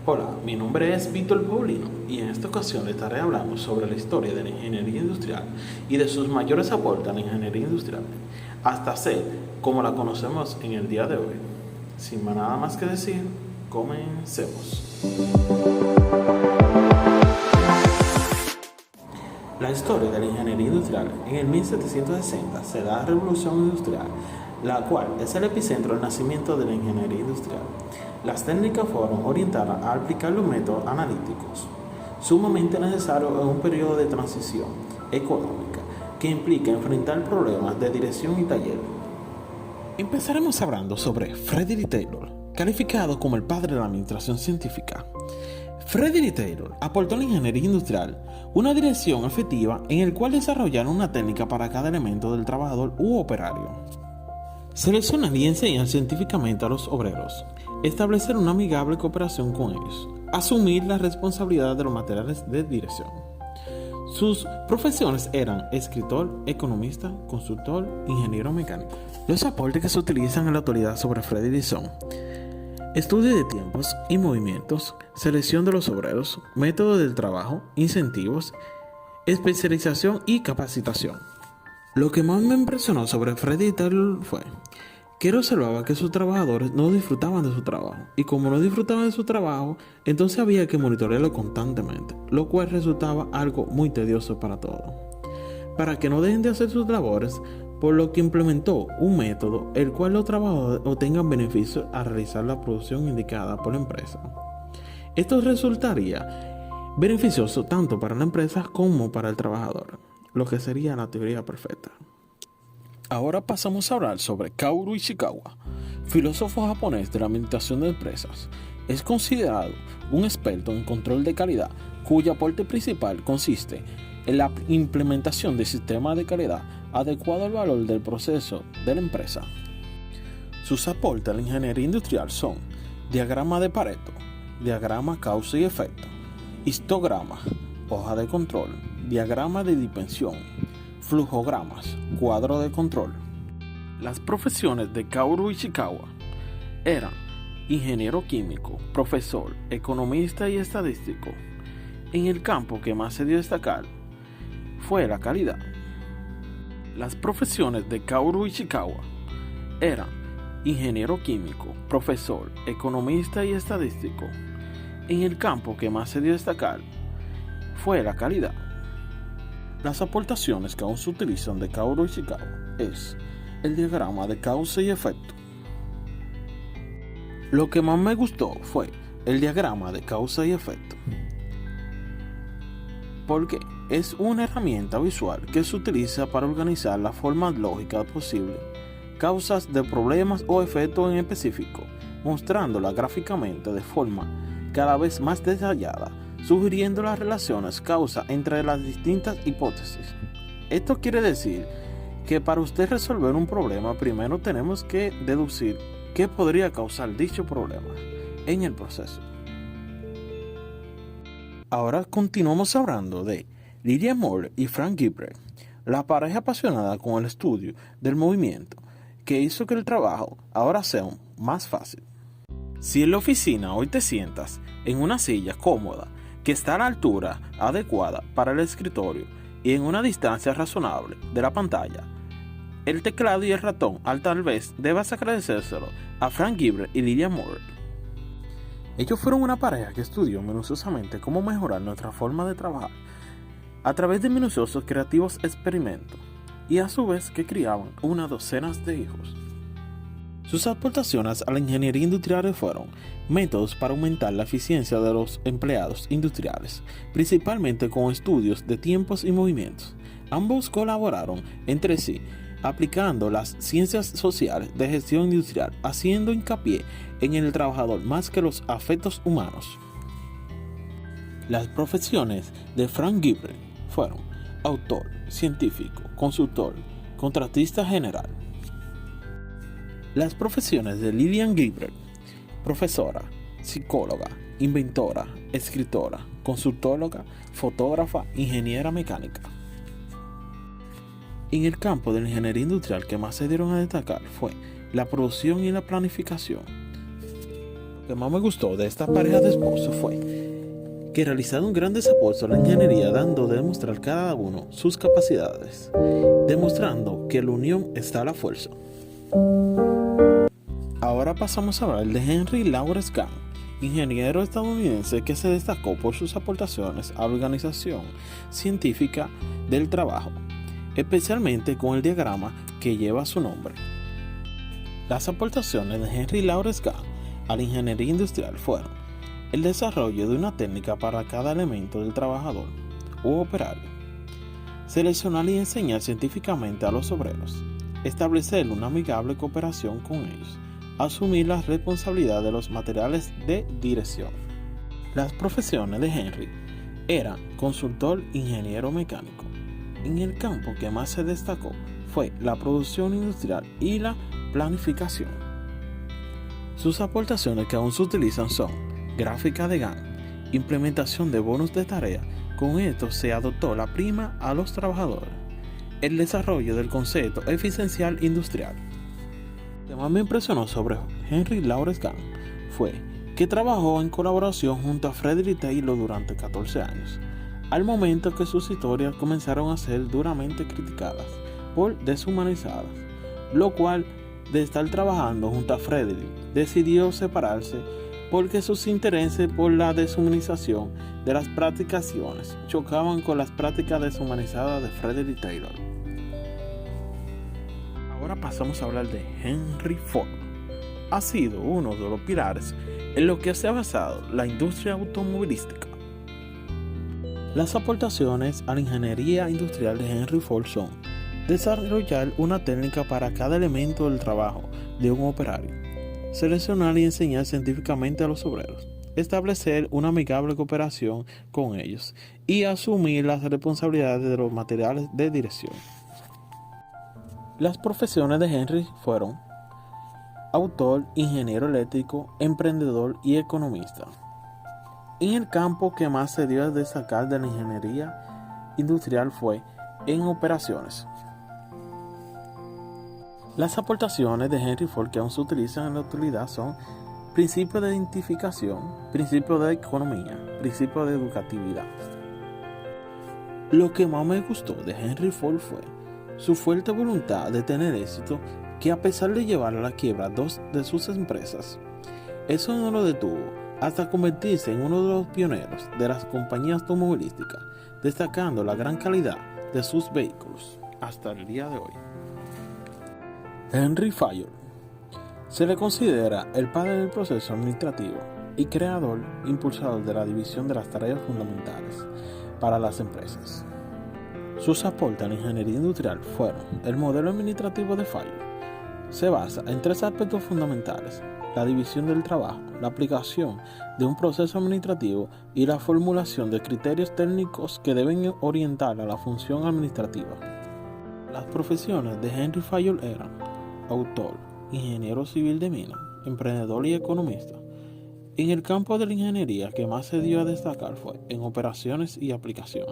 Hola, mi nombre es Víctor Paulino y en esta ocasión le estaré hablando sobre la historia de la ingeniería industrial y de sus mayores aportes a la ingeniería industrial, hasta ser como la conocemos en el día de hoy. Sin nada más que decir, comencemos. La historia de la ingeniería industrial. En el 1760 se da la Revolución Industrial, la cual es el epicentro del nacimiento de la ingeniería industrial. Las técnicas fueron orientadas a aplicar los métodos analíticos, sumamente necesarios en un periodo de transición económica que implica enfrentar problemas de dirección y taller. Empezaremos hablando sobre Frederick Taylor, calificado como el padre de la administración científica. Frederick Taylor aportó a la ingeniería industrial una dirección efectiva en el cual desarrollaron una técnica para cada elemento del trabajador u operario. Seleccionar y enseñar científicamente a los obreros, establecer una amigable cooperación con ellos, asumir la responsabilidad de los materiales de dirección. Sus profesiones eran escritor, economista, consultor, ingeniero mecánico. Los aportes que se utilizan en la actualidad sobre Frederick son: estudio de tiempos y movimientos, selección de los obreros, método del trabajo, incentivos, especialización y capacitación. Lo que más me impresionó sobre Frederick Taylor fue que él observaba que sus trabajadores no disfrutaban de su trabajo, y como no disfrutaban de su trabajo, entonces había que monitorearlo constantemente, lo cual resultaba algo muy tedioso para todos. Para que no dejen de hacer sus labores, por lo que implementó un método el cual los trabajadores obtengan beneficios al realizar la producción indicada por la empresa. Esto resultaría beneficioso tanto para la empresa como para el trabajador, lo que sería la teoría perfecta. Ahora pasamos a hablar sobre Kaoru Ishikawa, filósofo japonés de la administración de empresas. Es considerado un experto en control de calidad, cuyo aporte principal consiste en la implementación de sistemas de calidad adecuado al valor del proceso de la empresa. Sus aportes a la ingeniería industrial son diagrama de Pareto, diagrama causa y efecto, histograma, hoja de control, diagrama de dimensión, flujogramas, cuadro de control. Las profesiones de Kaoru Ishikawa eran ingeniero químico, profesor, economista y estadístico. En el campo que más se dio a destacar fue la calidad. Las profesiones de Kaoru Ishikawa eran ingeniero químico, profesor, economista y estadístico. En el campo que más se dio a destacar fue la calidad. Las aportaciones que aún se utilizan de Kaoru Ishikawa es el diagrama de causa y efecto. Lo que más me gustó fue el diagrama de causa y efecto, porque es una herramienta visual que se utiliza para organizar la forma lógica posible causas de problemas o efectos en específico, mostrándola gráficamente de forma cada vez más detallada, sugiriendo las relaciones causa entre las distintas hipótesis. Esto quiere decir que para usted resolver un problema, primero tenemos que deducir qué podría causar dicho problema en el proceso. Ahora continuamos hablando de Lillian Moore y Frank Gilbert, la pareja apasionada con el estudio del movimiento que hizo que el trabajo ahora sea más fácil. Si en la oficina hoy te sientas en una silla cómoda que está a la altura adecuada para el escritorio y en una distancia razonable de la pantalla, el teclado y el ratón, tal vez debas agradecérselo a Frank Gilbert y Lillian Moore. Ellos fueron una pareja que estudió minuciosamente cómo mejorar nuestra forma de trabajar a través de minuciosos creativos experimentos, y a su vez que criaban una docena de hijos. Sus aportaciones a la ingeniería industrial fueron métodos para aumentar la eficiencia de los empleados industriales, principalmente con estudios de tiempos y movimientos. Ambos colaboraron entre sí, aplicando las ciencias sociales de gestión industrial, haciendo hincapié en el trabajador más que los afectos humanos. Las profesiones de Frank Gilbert fueron autor, científico, consultor, contratista general. Las profesiones de Lillian Gilbert: profesora, psicóloga, inventora, escritora, consultóloga, fotógrafa, ingeniera mecánica. En el campo de la ingeniería industrial que más se dieron a destacar fue la producción y la planificación. Lo que más me gustó de esta pareja de esposos fue que realizaron grandes aportes a la ingeniería, dando de demostrar cada uno sus capacidades, demostrando que la unión está a la fuerza. Ahora pasamos a hablar de Henry Lawrence Gant, ingeniero estadounidense que se destacó por sus aportaciones a la organización científica del trabajo, especialmente con el diagrama que lleva su nombre. Las aportaciones de Henry Lawrence Gant a la ingeniería industrial fueron el desarrollo de una técnica para cada elemento del trabajador u operario, seleccionar y enseñar científicamente a los obreros, establecer una amigable cooperación con ellos, asumir la responsabilidad de los materiales de dirección. Las profesiones de Henry eran consultor, ingeniero mecánico. En el campo que más se destacó fue la producción industrial y la planificación. Sus aportaciones que aún se utilizan son gráfica de Gantt, implementación de bonos de tarea. Con esto se adoptó la prima a los trabajadores, el desarrollo del concepto eficiencial industrial. Lo que más me impresionó sobre Henry Lawrence Gant fue que trabajó en colaboración junto a Frederick Taylor durante 14 años, al momento que sus historias comenzaron a ser duramente criticadas por deshumanizadas, lo cual, de estar trabajando junto a Frederick, decidió separarse porque sus intereses por la deshumanización de las practicaciones chocaban con las prácticas deshumanizadas de Frederick Taylor. Ahora pasamos a hablar de Henry Ford. Ha sido uno de los pilares en lo que se ha basado la industria automovilística. Las aportaciones a la ingeniería industrial de Henry Ford son desarrollar una técnica para cada elemento del trabajo de un operario, seleccionar y enseñar científicamente a los obreros, establecer una amigable cooperación con ellos y asumir las responsabilidades de los materiales de dirección. Las profesiones de Henry fueron autor, ingeniero eléctrico, emprendedor y economista. En el campo que más se dio a destacar de la ingeniería industrial fue en operaciones. Las aportaciones de Henry Ford que aún se utilizan en la actualidad son principio de identificación, principio de economía, principio de educatividad. Lo que más me gustó de Henry Ford fue su fuerte voluntad de tener éxito, que a pesar de llevar a la quiebra dos de sus empresas, eso no lo detuvo hasta convertirse en uno de los pioneros de las compañías automovilísticas, destacando la gran calidad de sus vehículos hasta el día de hoy. Henry Fayol se le considera el padre del proceso administrativo y creador, impulsador de la división de las tareas fundamentales para las empresas. Sus aportes a la ingeniería industrial fueron el modelo administrativo de Fayol. Se basa en tres aspectos fundamentales: la división del trabajo, la aplicación de un proceso administrativo y la formulación de criterios técnicos que deben orientar a la función administrativa. Las profesiones de Henry Fayol eran autor, ingeniero civil de mina, emprendedor y economista. En el campo de la ingeniería que más se dio a destacar fue en operaciones y aplicación.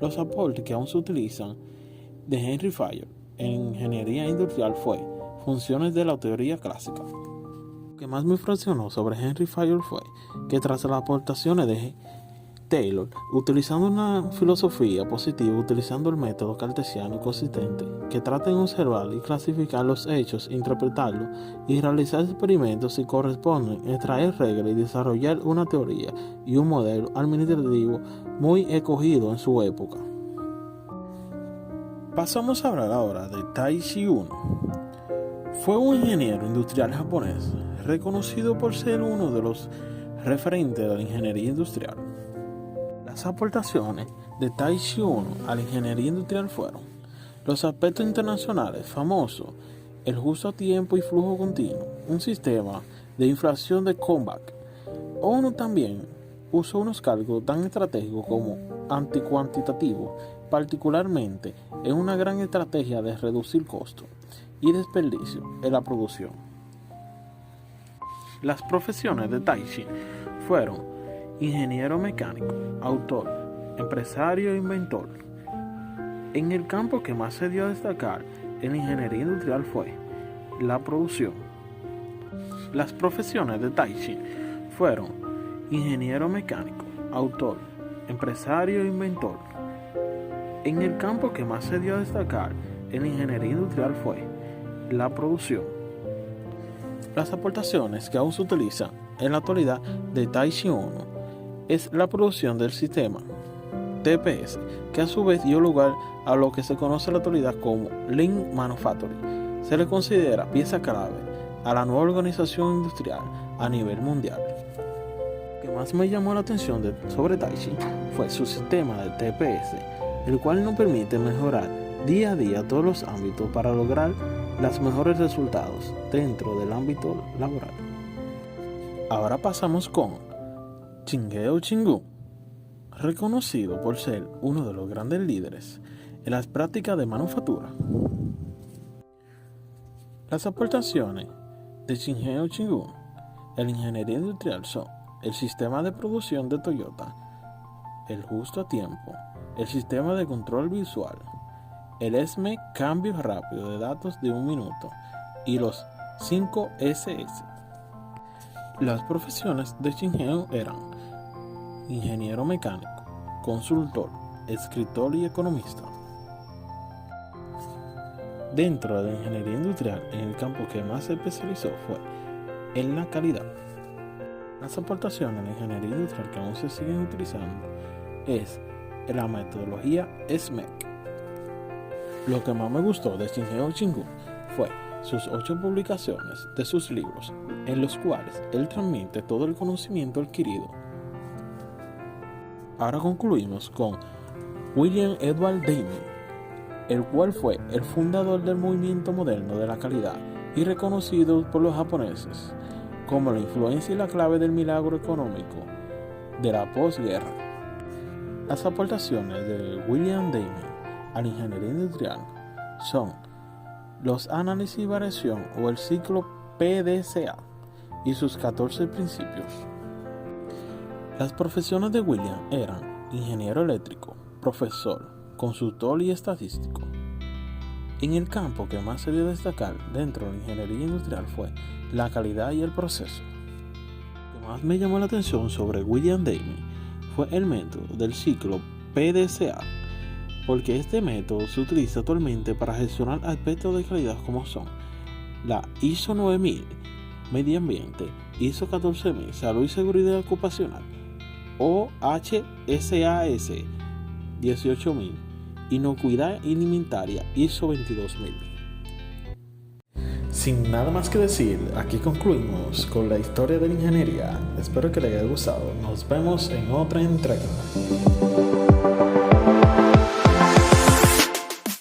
Los aportes que aún se utilizan de Henry Fayol en ingeniería industrial fue funciones de la teoría clásica. Lo que más me impresionó sobre Henry Fayol fue que tras las aportaciones de Taylor, utilizando una filosofía positiva, utilizando el método cartesiano y consistente, que trata de observar y clasificar los hechos, interpretarlos y realizar experimentos si corresponden, extraer reglas y desarrollar una teoría y un modelo administrativo muy escogido en su época. Pasamos a hablar ahora de Taishi Uno. Fue un ingeniero industrial japonés, reconocido por ser uno de los referentes de la ingeniería industrial. Las aportaciones de Taishi Uno a la ingeniería industrial fueron los aspectos internacionales famosos, el justo tiempo y flujo continuo, un sistema de inflación de Kombach. Uno también usó unos cálculos tan estratégicos como anticuantitativos, particularmente en una gran estrategia de reducir costos y desperdicio en la producción. Las profesiones de Taishi fueron ingeniero mecánico, autor, empresario e inventor. En el campo que más se dio a destacar en la ingeniería industrial fue la producción. Las profesiones de Taishi fueron ingeniero mecánico, autor, empresario e inventor. En el campo que más se dio a destacar en la ingeniería industrial fue la producción. Las aportaciones que aún se utilizan en la actualidad de Taishi Ohno es la producción del sistema TPS, que a su vez dio lugar a lo que se conoce en la actualidad como Lean Manufacturing. Se le considera pieza clave a la nueva organización industrial a nivel mundial. Lo que más me llamó la atención sobre Taishi fue su sistema de TPS, el cual nos permite mejorar día a día todos los ámbitos para lograr los mejores resultados dentro del ámbito laboral. Ahora pasamos con Shingeo Shingun, reconocido por ser uno de los grandes líderes en las prácticas de manufactura. Las aportaciones de Shingeo Shingun en la ingeniería industrial son el sistema de producción de Toyota, el justo a tiempo, el sistema de control visual, el ESME cambio rápido de datos de 1 minuto y los 5 SS. Las profesiones de Shingeo eran ingeniero mecánico, consultor, escritor y economista. Dentro de la ingeniería industrial, en el campo que más se especializó fue en la calidad. Las aportaciones de la ingeniería industrial que aún se siguen utilizando es la metodología SMEC. Lo que más me gustó de Shingeo Shingun fue sus 8 publicaciones de sus libros, en los cuales él transmite todo el conocimiento adquirido. Ahora concluimos con William Edward Deming, el cual fue el fundador del movimiento moderno de la calidad y reconocido por los japoneses como la influencia y la clave del milagro económico de la posguerra. Las aportaciones de William Deming a la ingeniería industrial son los análisis y variación o el ciclo PDCA y sus 14 principios. Las profesiones de William eran ingeniero eléctrico, profesor, consultor y estadístico. En el campo que más se dio a destacar dentro de la ingeniería industrial fue la calidad y el proceso. Lo que más me llamó la atención sobre William Deming fue el método del ciclo PDCA, porque este método se utiliza actualmente para gestionar aspectos de calidad como son la ISO 9000, medio ambiente, ISO 14000, salud y seguridad ocupacional, OHSAS 18000, inocuidad alimentaria, ISO 22000. Sin nada más que decir, aquí concluimos con la historia de la ingeniería. Espero que les haya gustado. Nos vemos en otra entrega.